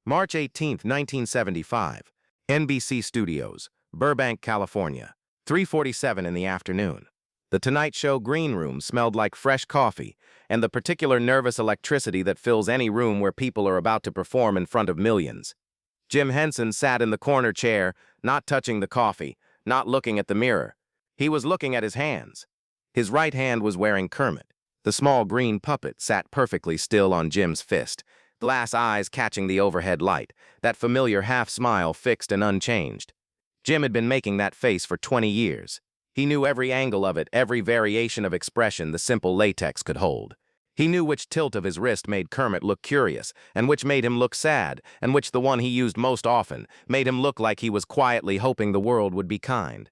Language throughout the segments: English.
March 18, 1975. NBC Studios, Burbank, California. 3:47 in the afternoon. The Tonight Show green room smelled like fresh coffee and the particular nervous electricity that fills any room where people are about to perform in front of millions. Jim Henson sat in the corner chair, not touching the coffee, not looking at the mirror. He was looking at his hands. His right hand was wearing Kermit. The small green puppet sat perfectly still on Jim's fist, glass eyes catching the overhead light, that familiar half-smile fixed and unchanged. Jim had been making that face for 20 years. He knew every angle of it, every variation of expression the simple latex could hold. He knew which tilt of his wrist made Kermit look curious, and which made him look sad, and which the one he used most often made him look like he was quietly hoping the world would be kind.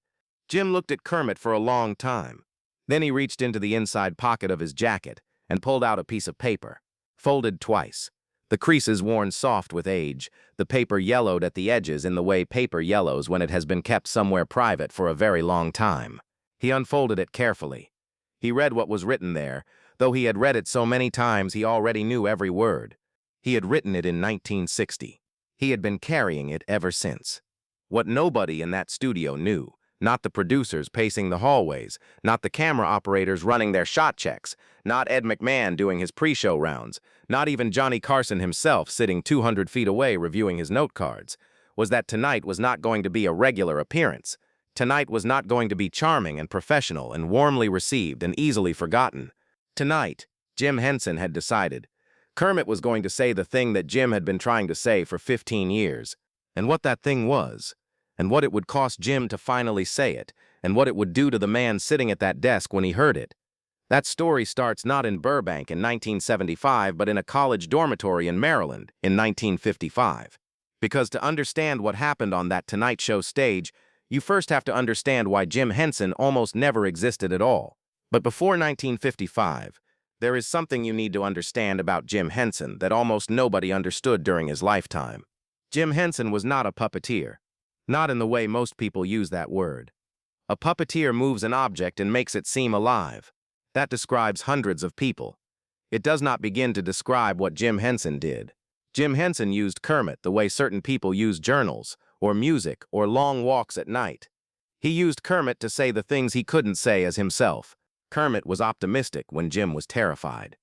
Jim looked at Kermit for a long time. Then he reached into the inside pocket of his jacket and pulled out a piece of paper, folded twice. The creases worn soft with age, the paper yellowed at the edges in the way paper yellows when it has been kept somewhere private for a very long time. He unfolded it carefully. He read what was written there. Though he had read it so many times, he already knew every word. He had written it in 1960. He had been carrying it ever since. What nobody in that studio knew, not the producers pacing the hallways, not the camera operators running their shot checks, not Ed McMahon doing his pre-show rounds, not even Johnny Carson himself sitting 200 feet away reviewing his note cards, was that tonight was not going to be a regular appearance. Tonight was not going to be charming and professional and warmly received and easily forgotten. Tonight, Jim Henson had decided, Kermit was going to say the thing that Jim had been trying to say for 15 years, and what that thing was, and what it would cost Jim to finally say it, and what it would do to the man sitting at that desk when he heard it. That story starts not in Burbank in 1975, but in a college dormitory in Maryland in 1955. Because to understand what happened on that Tonight Show stage, you first have to understand why Jim Henson almost never existed at all. But before 1955, there is something you need to understand about Jim Henson that almost nobody understood during his lifetime. Jim Henson was not a puppeteer. Not in the way most people use that word. A puppeteer moves an object and makes it seem alive. That describes hundreds of people. It does not begin to describe what Jim Henson did. Jim Henson used Kermit the way certain people use journals, or music, or long walks at night. He used Kermit to say the things he couldn't say as himself. Kermit was optimistic when Jim was terrified.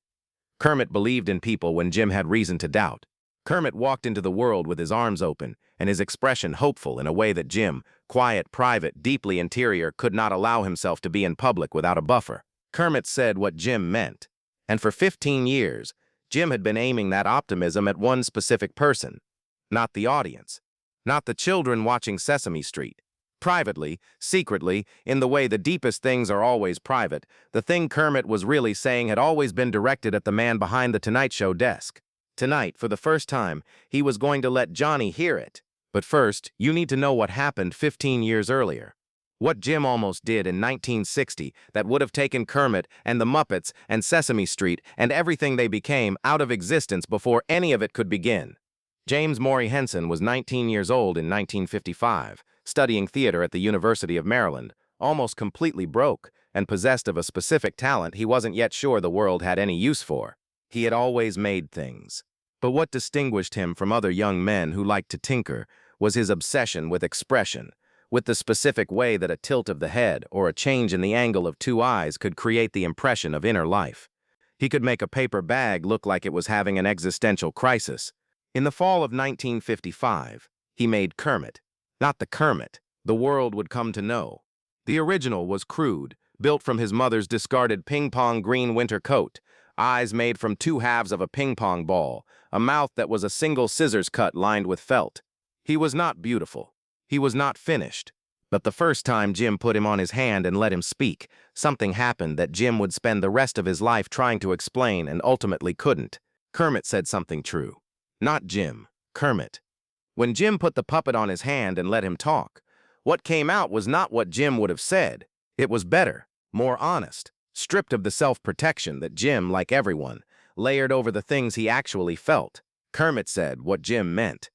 Kermit believed in people when Jim had reason to doubt. Kermit walked into the world with his arms open and his expression hopeful in a way that Jim, quiet, private, deeply interior, could not allow himself to be in public without a buffer. Kermit said what Jim meant. And for 15 years, Jim had been aiming that optimism at one specific person. Not the audience. Not the children watching Sesame Street. Privately, secretly, in the way the deepest things are always private, the thing Kermit was really saying had always been directed at the man behind the Tonight Show desk. Tonight, for the first time, he was going to let Johnny hear it. But first, you need to know what happened 15 years earlier. What Jim almost did in 1960 that would have taken Kermit and the Muppets and Sesame Street and everything they became out of existence before any of it could begin. James Maury Henson was 19 years old in 1955, studying theater at the University of Maryland, almost completely broke, and possessed of a specific talent he wasn't yet sure the world had any use for. He had always made things. But what distinguished him from other young men who liked to tinker was his obsession with expression, with the specific way that a tilt of the head or a change in the angle of two eyes could create the impression of inner life. He could make a paper bag look like it was having an existential crisis. In the fall of 1955, he made Kermit. Not the Kermit the world would come to know. The original was crude, built from his mother's discarded ping-pong green winter coat, eyes made from two halves of a ping-pong ball, a mouth that was a single scissors cut lined with felt. He was not beautiful. He was not finished. But the first time Jim put him on his hand and let him speak, something happened that Jim would spend the rest of his life trying to explain and ultimately couldn't. Kermit said something true. Not Jim, Kermit. When Jim put the puppet on his hand and let him talk, what came out was not what Jim would have said. It was better, more honest, stripped of the self-protection that Jim, like everyone, layered over the things he actually felt. Kermit said what Jim meant.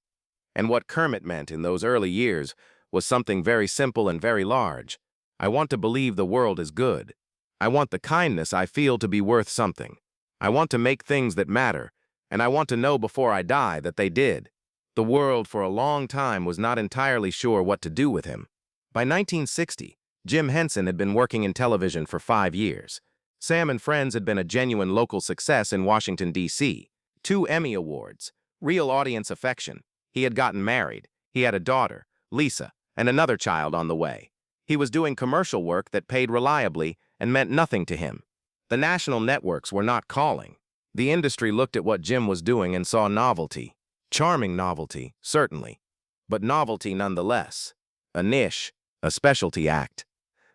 And what Kermit meant in those early years was something very simple and very large. I want to believe the world is good. I want the kindness I feel to be worth something. I want to make things that matter, and I want to know before I die that they did. The world for a long time was not entirely sure what to do with him. By 1960, Jim Henson had been working in television for 5 years. Sam and Friends had been a genuine local success in Washington, D.C. 2 Emmy Awards, real audience affection. He had gotten married. He had a daughter, Lisa, and another child on the way. He was doing commercial work that paid reliably and meant nothing to him. The national networks were not calling. The industry looked at what Jim was doing and saw novelty. Charming novelty, certainly, but novelty nonetheless. A niche, a specialty act.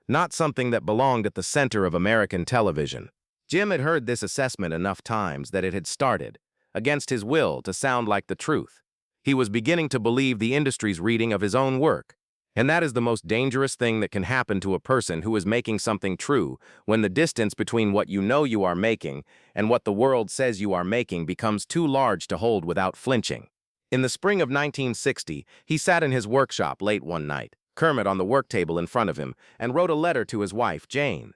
Not something that belonged at the center of American television. Jim had heard this assessment enough times that it had started, against his will, to sound like the truth. He was beginning to believe the industry's reading of his own work. And that is the most dangerous thing that can happen to a person who is making something true, when the distance between what you know you are making and what the world says you are making becomes too large to hold without flinching. In the spring of 1960, he sat in his workshop late one night, Kermit on the work table in front of him, and wrote a letter to his wife, Jane.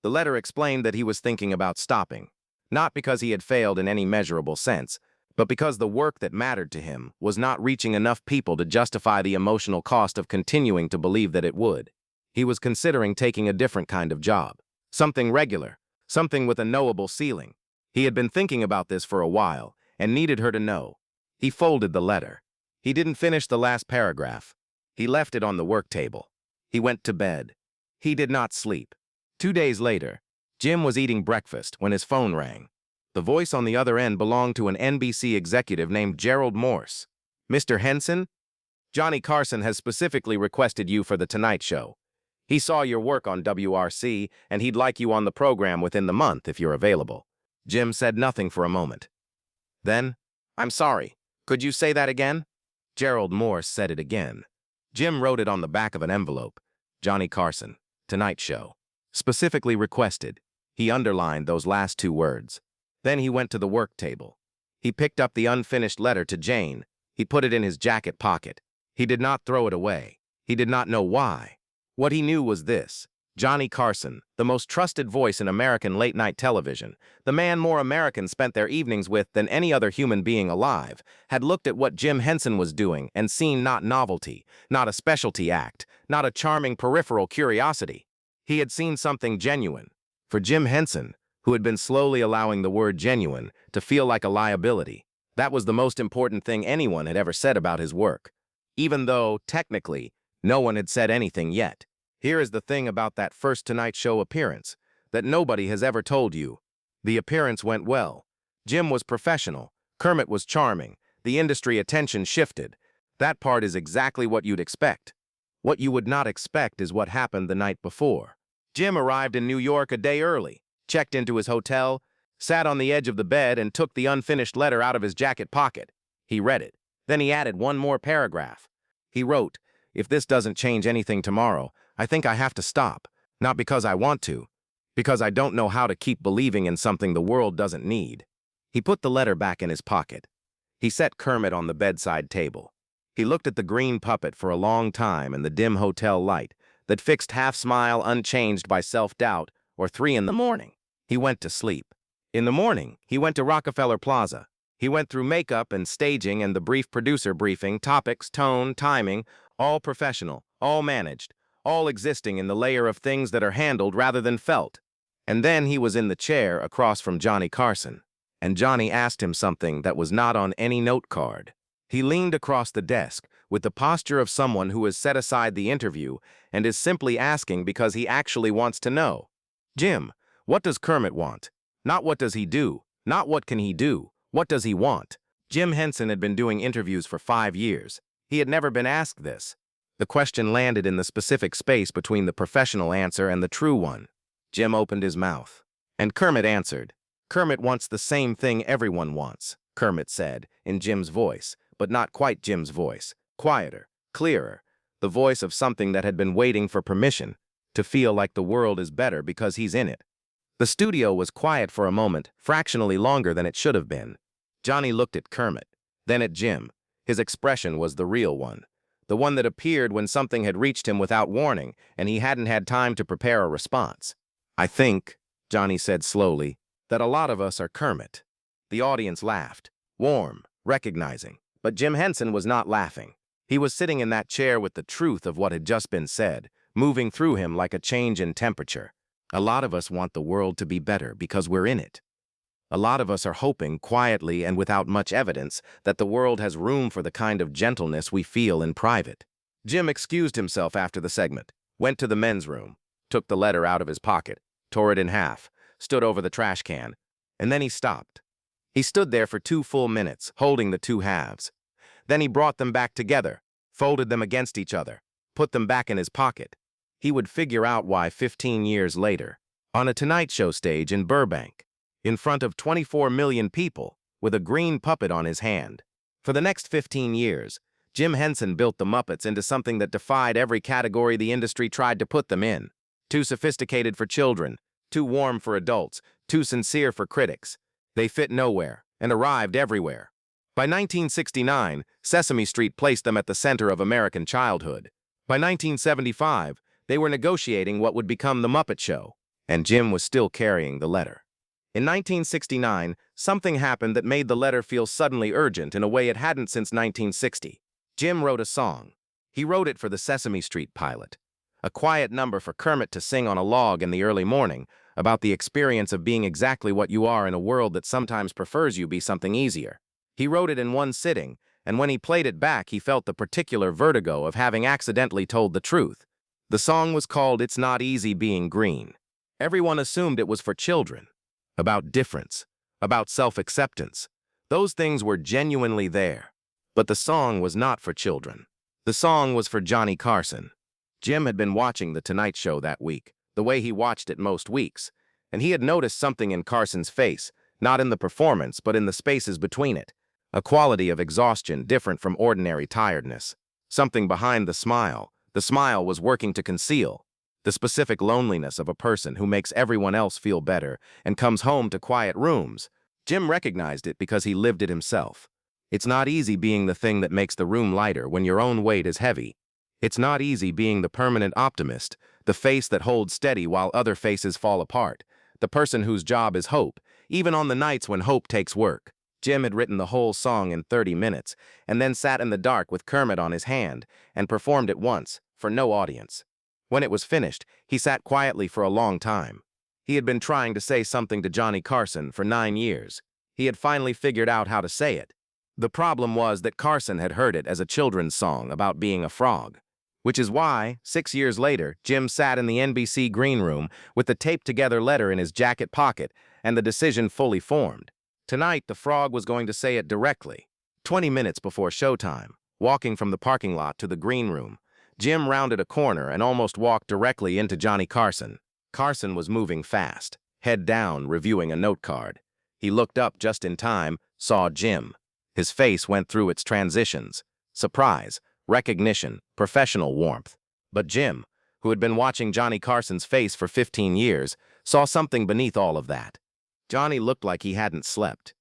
The letter explained that he was thinking about stopping, not because he had failed in any measurable sense, but because the work that mattered to him was not reaching enough people to justify the emotional cost of continuing to believe that it would. He was considering taking a different kind of job, something regular, something with a knowable ceiling. He had been thinking about this for a while and needed her to know. He folded the letter. He didn't finish the last paragraph. He left it on the work table. He went to bed. He did not sleep. 2 days later, Jim was eating breakfast when his phone rang. The voice on the other end belonged to an NBC executive named Gerald Morse. "Mr. Henson? Johnny Carson has specifically requested you for The Tonight Show. He saw your work on WRC, and he'd like you on the program within the month if you're available." Jim said nothing for a moment. Then, "I'm sorry. Could you say that again?" Gerald Morse said it again. Jim wrote it on the back of an envelope. Johnny Carson, Tonight Show. Specifically requested. He underlined those last 2 words. Then he went to the work table. He picked up the unfinished letter to Jane. He put it in his jacket pocket. He did not throw it away. He did not know why. What he knew was this: Johnny Carson, the most trusted voice in American late-night television, the man more Americans spent their evenings with than any other human being alive, had looked at what Jim Henson was doing and seen not novelty, not a specialty act, not a charming peripheral curiosity. He had seen something genuine. For Jim Henson, who had been slowly allowing the word genuine to feel like a liability, that was the most important thing anyone had ever said about his work, even though, technically, no one had said anything yet. Here is the thing about that first Tonight Show appearance that nobody has ever told you. The appearance went well. Jim was professional. Kermit was charming. The industry attention shifted. That part is exactly what you'd expect. What you would not expect is what happened the night before. Jim arrived in New York a day early, checked into his hotel, sat on the edge of the bed, and took the unfinished letter out of his jacket pocket. He read it. Then he added one more paragraph. He wrote, "If this doesn't change anything tomorrow, I think I have to stop. Not because I want to, because I don't know how to keep believing in something the world doesn't need." He put the letter back in his pocket. He set Kermit on the bedside table. He looked at the green puppet for a long time in the dim hotel light, that fixed half-smile unchanged by self-doubt, or 3 in the morning. He went to sleep. In the morning, he went to Rockefeller Plaza. He went through makeup and staging and the brief producer briefing, topics, tone, timing, all professional, all managed, all existing in the layer of things that are handled rather than felt. And then he was in the chair across from Johnny Carson, and Johnny asked him something that was not on any note card. He leaned across the desk with the posture of someone who has set aside the interview and is simply asking because he actually wants to know. "Jim, what does Kermit want? Not what does he do, not what can he do, what does he want?" Jim Henson had been doing interviews for 5 years. He had never been asked this. The question landed in the specific space between the professional answer and the true one. Jim opened his mouth, and Kermit answered. "Kermit wants the same thing everyone wants," Kermit said, in Jim's voice, but not quite Jim's voice, quieter, clearer, the voice of something that had been waiting for permission to feel like the world is better because he's in it. The studio was quiet for a moment, fractionally longer than it should have been. Johnny looked at Kermit, then at Jim. His expression was the real one, the one that appeared when something had reached him without warning and he hadn't had time to prepare a response. "I think," Johnny said slowly, "that a lot of us are Kermit." The audience laughed, warm, recognizing. But Jim Henson was not laughing. He was sitting in that chair with the truth of what had just been said, moving through him like a change in temperature. A lot of us want the world to be better because we're in it. A lot of us are hoping, quietly and without much evidence, that the world has room for the kind of gentleness we feel in private. Jim excused himself after the segment, went to the men's room, took the letter out of his pocket, tore it in half, stood over the trash can, and then he stopped. He stood there for 2 full minutes, holding the two halves. Then he brought them back together, folded them against each other, put them back in his pocket. He would figure out why 15 years later, on a Tonight Show stage in Burbank, in front of 24 million people, with a green puppet on his hand. For the next 15 years, Jim Henson built the Muppets into something that defied every category the industry tried to put them in. Too sophisticated for children, too warm for adults, too sincere for critics. They fit nowhere and arrived everywhere. By 1969, Sesame Street placed them at the center of American childhood. By 1975, they were negotiating what would become The Muppet Show, and Jim was still carrying the letter. In 1969, something happened that made the letter feel suddenly urgent in a way it hadn't since 1960. Jim wrote a song. He wrote it for the Sesame Street pilot, a quiet number for Kermit to sing on a log in the early morning about the experience of being exactly what you are in a world that sometimes prefers you be something easier. He wrote it in one sitting, and when he played it back, he felt the particular vertigo of having accidentally told the truth. The song was called It's Not Easy Being Green. Everyone assumed it was for children, about difference, about self-acceptance. Those things were genuinely there. But the song was not for children. The song was for Johnny Carson. Jim had been watching The Tonight Show that week, the way he watched it most weeks, and he had noticed something in Carson's face, not in the performance, but in the spaces between it. A quality of exhaustion different from ordinary tiredness. Something behind the smile was working to conceal. The specific loneliness of a person who makes everyone else feel better and comes home to quiet rooms. Jim recognized it because he lived it himself. It's not easy being the thing that makes the room lighter when your own weight is heavy. It's not easy being the permanent optimist, the face that holds steady while other faces fall apart, the person whose job is hope, even on the nights when hope takes work. Jim had written the whole song in 30 minutes, and then sat in the dark with Kermit on his hand, and performed it once, for no audience. When it was finished, he sat quietly for a long time. He had been trying to say something to Johnny Carson for 9 years. He had finally figured out how to say it. The problem was that Carson had heard it as a children's song about being a frog. Which is why, 6 years later, Jim sat in the NBC green room with the taped-together letter in his jacket pocket and the decision fully formed. Tonight, the frog was going to say it directly. 20 minutes before showtime, walking from the parking lot to the green room, Jim rounded a corner and almost walked directly into Johnny Carson. Carson was moving fast, head down, reviewing a note card. He looked up just in time, saw Jim. His face went through its transitions: surprise, recognition, professional warmth. But Jim, who had been watching Johnny Carson's face for 15 years, saw something beneath all of that. Johnny looked like he hadn't slept.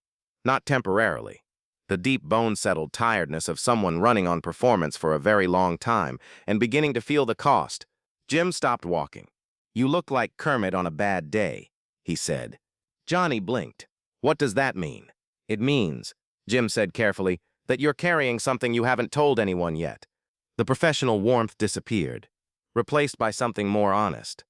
Not temporarily. The deep bone-settled tiredness of someone running on performance for a very long time and beginning to feel the cost. Jim stopped walking. "You look like Kermit on a bad day," he said. Johnny blinked. "What does that mean?" "It means," Jim said carefully, "that you're carrying something you haven't told anyone yet." The professional warmth disappeared, replaced by something more honest.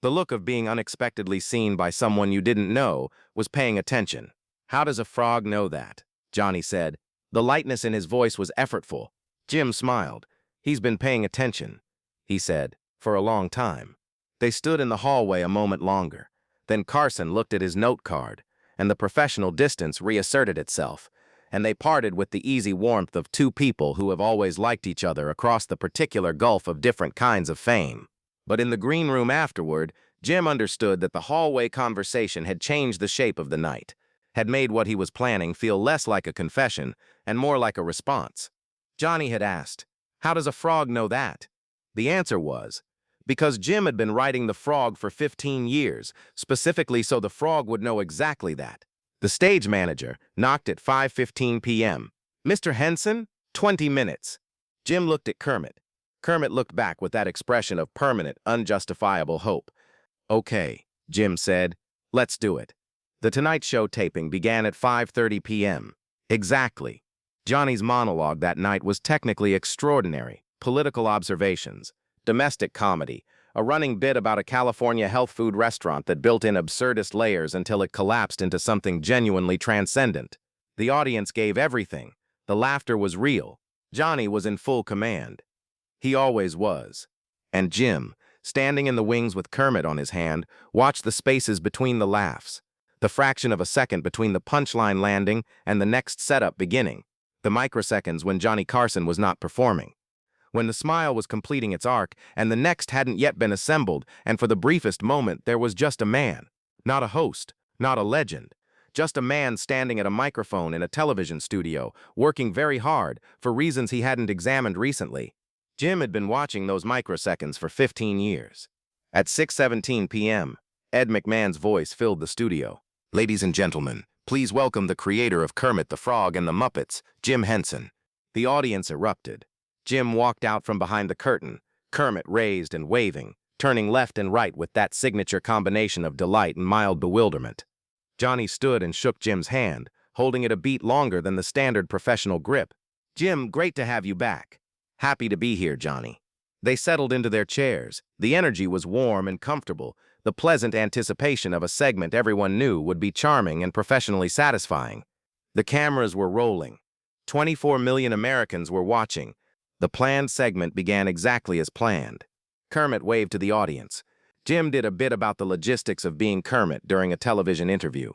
The look of being unexpectedly seen by someone you didn't know was paying attention. "How does a frog know that?" Johnny said. The lightness in his voice was effortful. Jim smiled. "He's been paying attention," he said, "for a long time." They stood in the hallway a moment longer. Then Carson looked at his note card, and the professional distance reasserted itself, and they parted with the easy warmth of two people who have always liked each other across the particular gulf of different kinds of fame. But in the green room afterward, Jim understood that the hallway conversation had changed the shape of the night, had made what he was planning feel less like a confession and more like a response. Johnny had asked, "How does a frog know that?" The answer was, because Jim had been writing the frog for 15 years, specifically so the frog would know exactly that. The stage manager knocked at 5:15 p.m. "Mr. Henson, 20 minutes. Jim looked at Kermit. Kermit looked back with that expression of permanent, unjustifiable hope. "Okay," Jim said. "Let's do it." The Tonight Show taping began at 5:30 p.m. Exactly. Johnny's monologue that night was technically extraordinary. Political observations, domestic comedy, a running bit about a California health food restaurant that built in absurdist layers until it collapsed into something genuinely transcendent. The audience gave everything. The laughter was real. Johnny was in full command. He always was. And Jim, standing in the wings with Kermit on his hand, watched the spaces between the laughs. The fraction of a second between the punchline landing and the next setup beginning. The microseconds when Johnny Carson was not performing. When the smile was completing its arc and the next hadn't yet been assembled, and for the briefest moment there was just a man. Not a host, not a legend. Just a man standing at a microphone in a television studio, working very hard for reasons he hadn't examined recently. Jim had been watching those microseconds for 15 years. At 6:17 p.m., Ed McMahon's voice filled the studio. "Ladies and gentlemen, please welcome the creator of Kermit the Frog and the Muppets, Jim Henson." The audience erupted. Jim walked out from behind the curtain, Kermit raised and waving, turning left and right with that signature combination of delight and mild bewilderment. Johnny stood and shook Jim's hand, holding it a beat longer than the standard professional grip. "Jim, great to have you back." "Happy to be here, Johnny." They settled into their chairs. The energy was warm and comfortable, the pleasant anticipation of a segment everyone knew would be charming and professionally satisfying. The cameras were rolling. 24 million Americans were watching. The planned segment began exactly as planned. Kermit waved to the audience. Jim did a bit about the logistics of being Kermit during a television interview.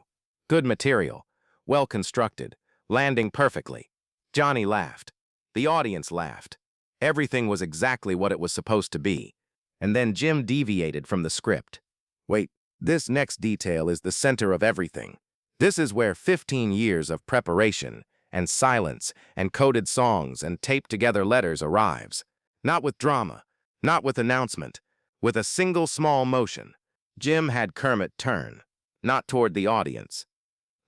Good material, well constructed, landing perfectly. Johnny laughed. The audience laughed. Everything was exactly what it was supposed to be. And then Jim deviated from the script. "Wait, this next detail is the center of everything. This is where 15 years of preparation and silence and coded songs and taped-together letters arrives. Not with drama, not with announcement, with a single small motion." Jim had Kermit turn, not toward the audience,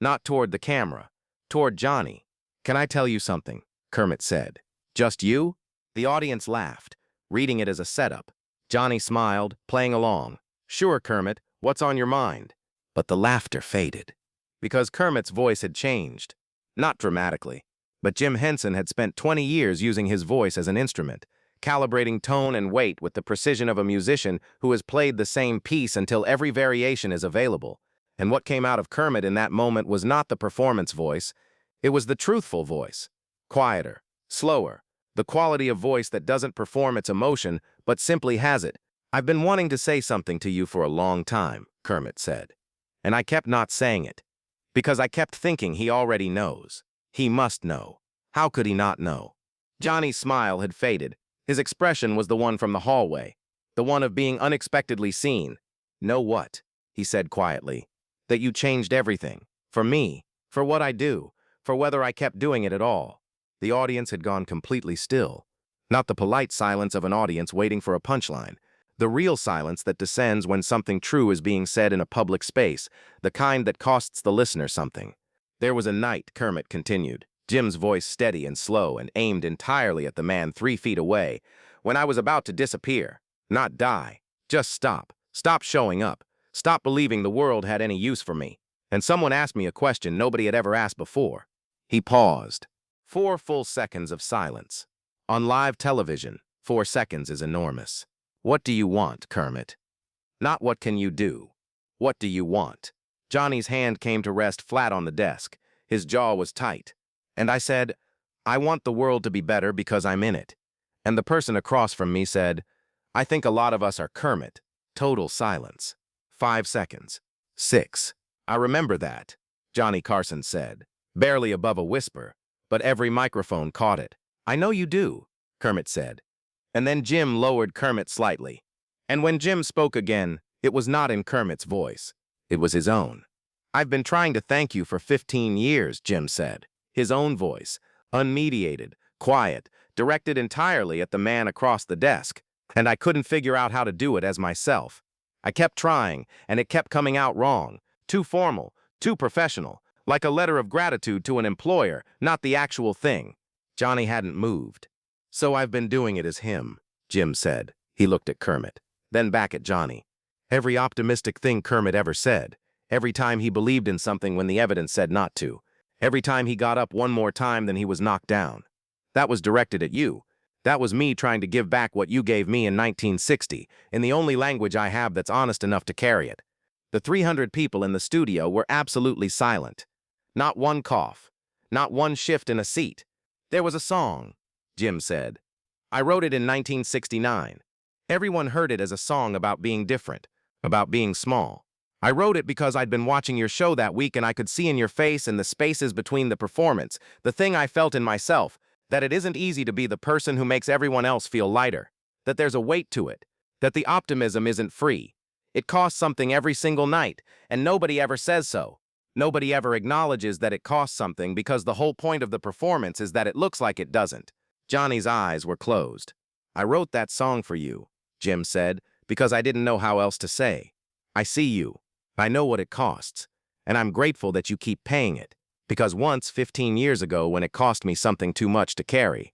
not toward the camera, toward Johnny. "Can I tell you something?" Kermit said. "Just you?" The audience laughed, reading it as a setup. Johnny smiled, playing along. "Sure, Kermit, what's on your mind?" But the laughter faded, because Kermit's voice had changed. Not dramatically, but Jim Henson had spent 20 years using his voice as an instrument, calibrating tone and weight with the precision of a musician who has played the same piece until every variation is available. And what came out of Kermit in that moment was not the performance voice, it was the truthful voice. Quieter, slower, the quality of voice that doesn't perform its emotion, but simply has it. "I've been wanting to say something to you for a long time," Kermit said. "And I kept not saying it, because I kept thinking he already knows. He must know. How could he not know?" Johnny's smile had faded. His expression was the one from the hallway, the one of being unexpectedly seen. "Know what?" he said quietly. "That you changed everything. For me, for what I do, for whether I kept doing it at all." The audience had gone completely still. Not the polite silence of an audience waiting for a punchline. The real silence that descends when something true is being said in a public space, the kind that costs the listener something. "There was a night," Kermit continued, Jim's voice steady and slow and aimed entirely at the man 3 feet away, "when I was about to disappear. Not die. Just stop. Stop showing up. Stop believing the world had any use for me. And someone asked me a question nobody had ever asked before." He paused. 4 full seconds of silence. On live television, 4 seconds is enormous. "What do you want, Kermit?" Not what can you do. What do you want? Johnny's hand came to rest flat on the desk. His jaw was tight. And I said, "I want the world to be better because I'm in it." And the person across from me said, "I think a lot of us are Kermit." Total silence. 5 seconds. 6. "I remember that," Johnny Carson said, barely above a whisper, but every microphone caught it. "I know you do," Kermit said. And then Jim lowered Kermit slightly. And when Jim spoke again, it was not in Kermit's voice. It was his own. "I've been trying to thank you for 15 years, Jim said. His own voice, unmediated, quiet, directed entirely at the man across the desk. And I couldn't figure out how to do it as myself. I kept trying, and it kept coming out wrong. Too formal, too professional, like a letter of gratitude to an employer, not the actual thing." Johnny hadn't moved. "So I've been doing it as him," Jim said. He looked at Kermit, then back at Johnny. Every optimistic thing Kermit ever said, every time he believed in something when the evidence said not to, Every time he got up one more time than he was knocked down. That was directed at you. That was me trying to give back what you gave me in 1960, in the only language I have that's honest enough to carry it. The 300 people in the studio were absolutely silent. Not one cough. Not one shift in a seat. There was a song, Jim said. I wrote it in 1969. Everyone heard it as a song about being different, about being small. I wrote it because I'd been watching your show that week and I could see in your face and the spaces between the performance, the thing I felt in myself, that it isn't easy to be the person who makes everyone else feel lighter, that there's a weight to it, that the optimism isn't free. It costs something every single night, and nobody ever says so. Nobody ever acknowledges that it costs something because the whole point of the performance is that it looks like it doesn't. Johnny's eyes were closed. I wrote that song for you, Jim said, because I didn't know how else to say. I see you. I know what it costs, and I'm grateful that you keep paying it, because once, 15 years ago, when it cost me something too much to carry,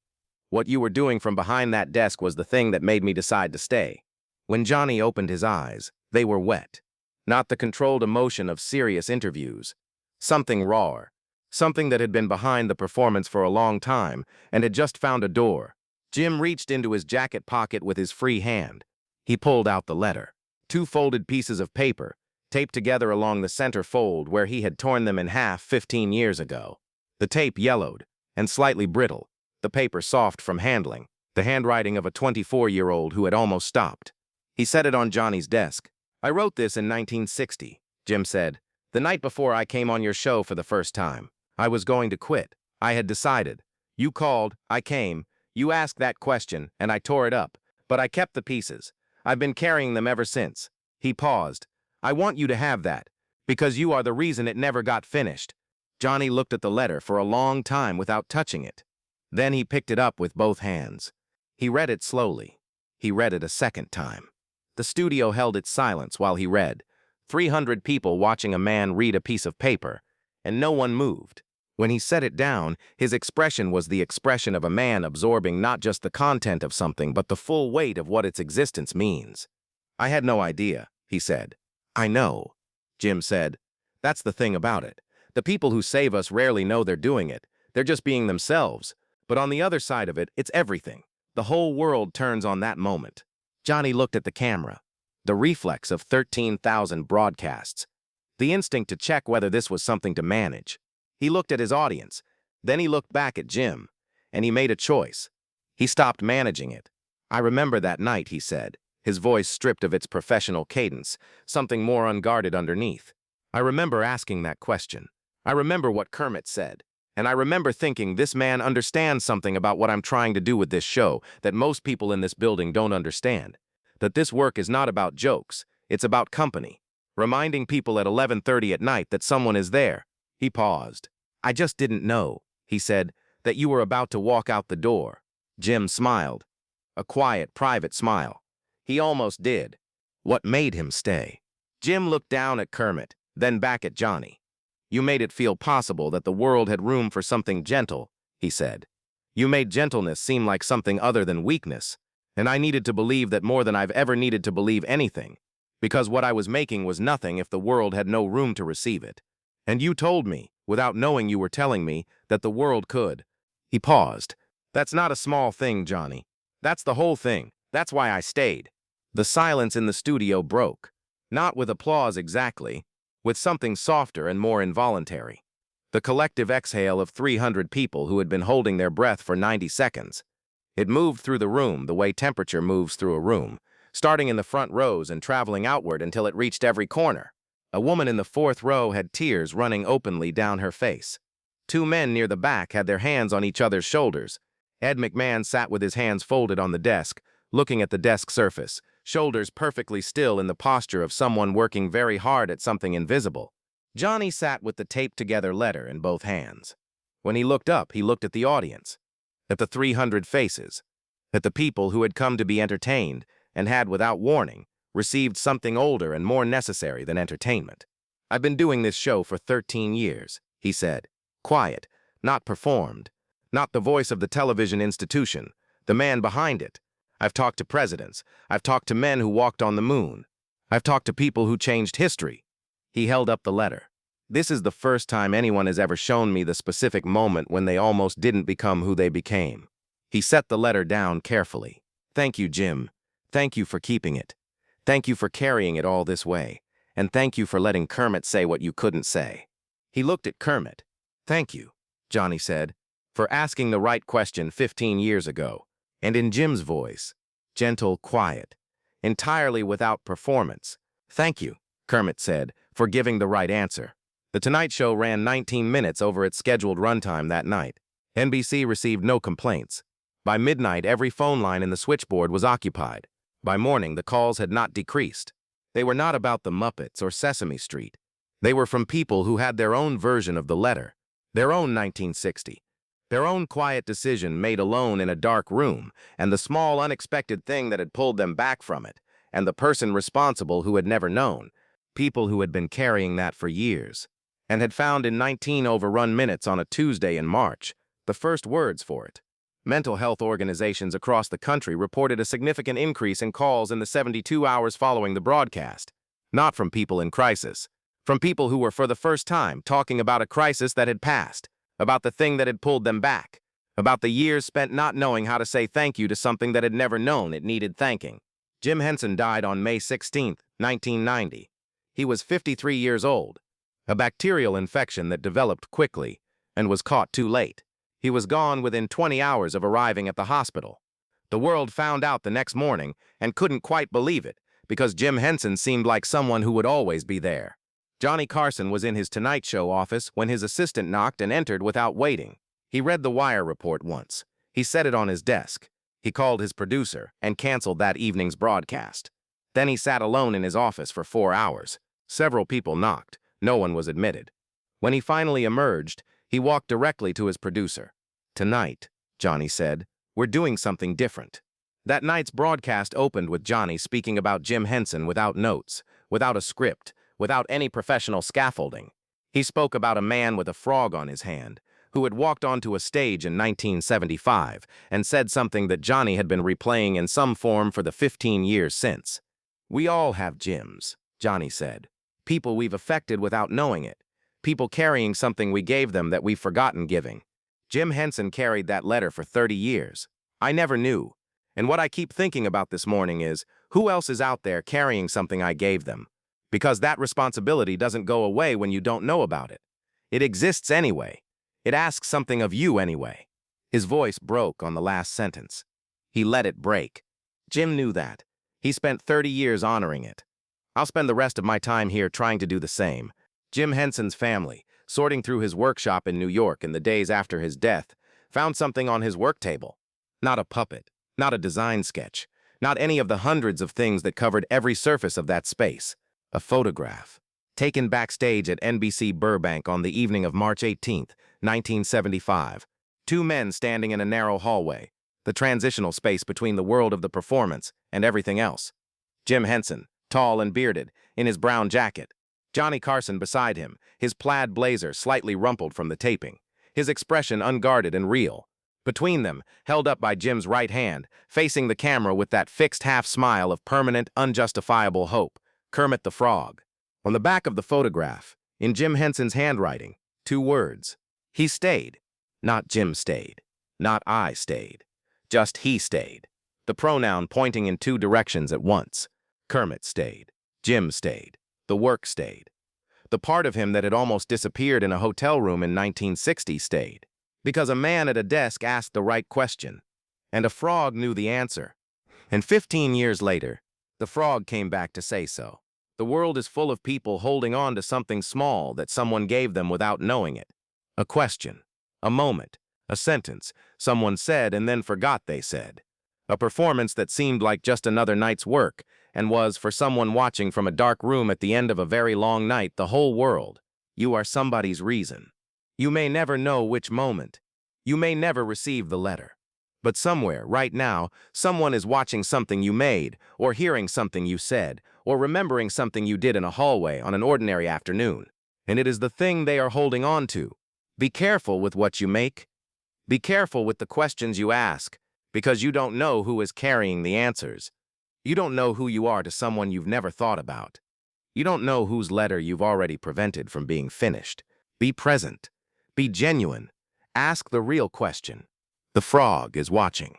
what you were doing from behind that desk was the thing that made me decide to stay. When Johnny opened his eyes, they were wet. Not the controlled emotion of serious interviews. Something raw. Something that had been behind the performance for a long time and had just found a door. Jim reached into his jacket pocket with his free hand. He pulled out the letter. 2 folded pieces of paper, taped together along the center fold where he had torn them in half 15 years ago. The tape yellowed and slightly brittle, the paper soft from handling, the handwriting of a 24-year-old who had almost stopped. He set it on Johnny's desk. I wrote this in 1960, Jim said. The night before I came on your show for the first time. I was going to quit. I had decided. You called, I came, you asked that question, and I tore it up. But I kept the pieces. I've been carrying them ever since. He paused. I want you to have that, because you are the reason it never got finished. Johnny looked at the letter for a long time without touching it. Then he picked it up with both hands. He read it slowly. He read it a second time. The studio held its silence while he read. 300 people watching a man read a piece of paper, and no one moved. When he set it down, his expression was the expression of a man absorbing not just the content of something, but the full weight of what its existence means. I had no idea, he said. I know, Jim said. That's the thing about it. The people who save us rarely know they're doing it. They're just being themselves. But on the other side of it, it's everything. The whole world turns on that moment. Johnny looked at the camera. The reflex of 13,000 broadcasts. The instinct to check whether this was something to manage. He looked at his audience. Then he looked back at Jim. And he made a choice. He stopped managing it. I remember that night, he said, his voice stripped of its professional cadence, something more unguarded underneath. I remember asking that question. I remember what Kermit said. And I remember thinking this man understands something about what I'm trying to do with this show that most people in this building don't understand. That this work is not about jokes, it's about company. Reminding people at 11:30 at night that someone is there. He paused. I just didn't know, he said, that you were about to walk out the door. Jim smiled. A quiet, private smile. He almost did. What made him stay? Jim looked down at Kermit, then back at Johnny. You made it feel possible that the world had room for something gentle, he said. You made gentleness seem like something other than weakness, and I needed to believe that more than I've ever needed to believe anything, because what I was making was nothing if the world had no room to receive it. And you told me, without knowing you were telling me, that the world could. He paused. That's not a small thing, Johnny. That's the whole thing. That's why I stayed. The silence in the studio broke. Not with applause exactly, with something softer and more involuntary. The collective exhale of 300 people who had been holding their breath for 90 seconds. It moved through the room the way temperature moves through a room, starting in the front rows and traveling outward until it reached every corner. A woman in the 4th row had tears running openly down her face. 2 men near the back had their hands on each other's shoulders. Ed McMahon sat with his hands folded on the desk, looking at the desk surface, shoulders perfectly still in the posture of someone working very hard at something invisible. Johnny sat with the taped-together letter in both hands. When he looked up, he looked at the audience, at the 300 faces, at the people who had come to be entertained and had, without warning, received something older and more necessary than entertainment. I've been doing this show for 13 years, he said. Quiet, not performed, not the voice of the television institution, the man behind it. I've talked to presidents. I've talked to men who walked on the moon. I've talked to people who changed history. He held up the letter. This is the first time anyone has ever shown me the specific moment when they almost didn't become who they became. He set the letter down carefully. Thank you, Jim. Thank you for keeping it. Thank you for carrying it all this way. And thank you for letting Kermit say what you couldn't say. He looked at Kermit. Thank you, Johnny said, for asking the right question 15 years ago. And in Jim's voice, gentle, quiet, entirely without performance. Thank you, Kermit said, for giving the right answer. The Tonight Show ran 19 minutes over its scheduled runtime that night. NBC received no complaints. By midnight, every phone line in the switchboard was occupied. By morning, the calls had not decreased. They were not about the Muppets or Sesame Street. They were from people who had their own version of the letter, their own 1960, their own quiet decision made alone in a dark room, and the small unexpected thing that had pulled them back from it, and the person responsible who had never known, people who had been carrying that for years, and had found in 19 overrun minutes on a Tuesday in March the first words for it. Mental health organizations across the country reported a significant increase in calls in the 72 hours following the broadcast, not from people in crisis, from people who were for the first time talking about a crisis that had passed, about the thing that had pulled them back, about the years spent not knowing how to say thank you to something that had never known it needed thanking. Jim Henson died on May 16, 1990. He was 53 years old, a bacterial infection that developed quickly and was caught too late. He was gone within 20 hours of arriving at the hospital. The world found out the next morning and couldn't quite believe it because Jim Henson seemed like someone who would always be there. Johnny Carson was in his Tonight Show office when his assistant knocked and entered without waiting. He read the Wire report once. He set it on his desk. He called his producer and canceled that evening's broadcast. Then he sat alone in his office for 4 hours. Several people knocked. No one was admitted. When he finally emerged, he walked directly to his producer. Tonight, Johnny said, we're doing something different. That night's broadcast opened with Johnny speaking about Jim Henson without notes, without a script, without any professional scaffolding. He spoke about a man with a frog on his hand, who had walked onto a stage in 1975 and said something that Johnny had been replaying in some form for the 15 years since. We all have Jims, Johnny said. People we've affected without knowing it. People carrying something we gave them that we've forgotten giving. Jim Henson carried that letter for 30 years. I never knew. And what I keep thinking about this morning is, who else is out there carrying something I gave them? Because that responsibility doesn't go away when you don't know about it. It exists anyway. It asks something of you anyway. His voice broke on the last sentence. He let it break. Jim knew that. He spent 30 years honoring it. I'll spend the rest of my time here trying to do the same. Jim Henson's family, sorting through his workshop in New York in the days after his death, found something on his work table. Not a puppet, not a design sketch, not any of the hundreds of things that covered every surface of that space. A photograph, taken backstage at NBC Burbank on the evening of March 18, 1975. 2 men standing in a narrow hallway, the transitional space between the world of the performance and everything else. Jim Henson, tall and bearded, in his brown jacket. Johnny Carson beside him, his plaid blazer slightly rumpled from the taping, his expression unguarded and real. Between them, held up by Jim's right hand, facing the camera with that fixed half-smile of permanent, unjustifiable hope, Kermit the Frog. On the back of the photograph, in Jim Henson's handwriting, 2 words. He stayed. Not Jim stayed. Not I stayed. Just he stayed. The pronoun pointing in 2 directions at once. Kermit stayed. Jim stayed. The work stayed. The part of him that had almost disappeared in a hotel room in 1960 stayed. Because a man at a desk asked the right question, and a frog knew the answer. And 15 years later, the frog came back to say so. The world is full of people holding on to something small that someone gave them without knowing it. A question, a moment, a sentence someone said and then forgot they said. A performance that seemed like just another night's work and was, for someone watching from a dark room at the end of a very long night, the whole world. You are somebody's reason. You may never know which moment. You may never receive the letter. But somewhere, right now, someone is watching something you made, or hearing something you said, or remembering something you did in a hallway on an ordinary afternoon. And it is the thing they are holding on to. Be careful with what you make. Be careful with the questions you ask, because you don't know who is carrying the answers. You don't know who you are to someone you've never thought about. You don't know whose letter you've already prevented from being finished. Be present. Be genuine. Ask the real question. The frog is watching.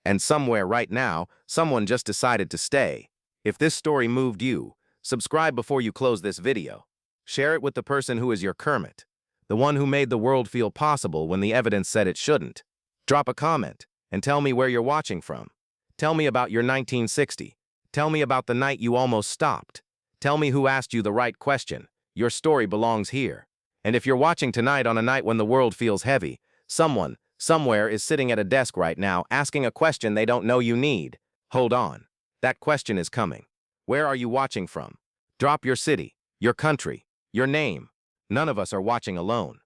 And somewhere right now, someone just decided to stay. If this story moved you, subscribe before you close this video. Share it with the person who is your Kermit, the one who made the world feel possible when the evidence said it shouldn't. Drop a comment and tell me where you're watching from. Tell me about your 1960. Tell me about the night you almost stopped. Tell me who asked you the right question. Your story belongs here. And if you're watching tonight on a night when the world feels heavy, someone, somewhere is sitting at a desk right now asking a question they don't know you need. Hold on. That question is coming. Where are you watching from? Drop your city, your country, your name. None of us are watching alone.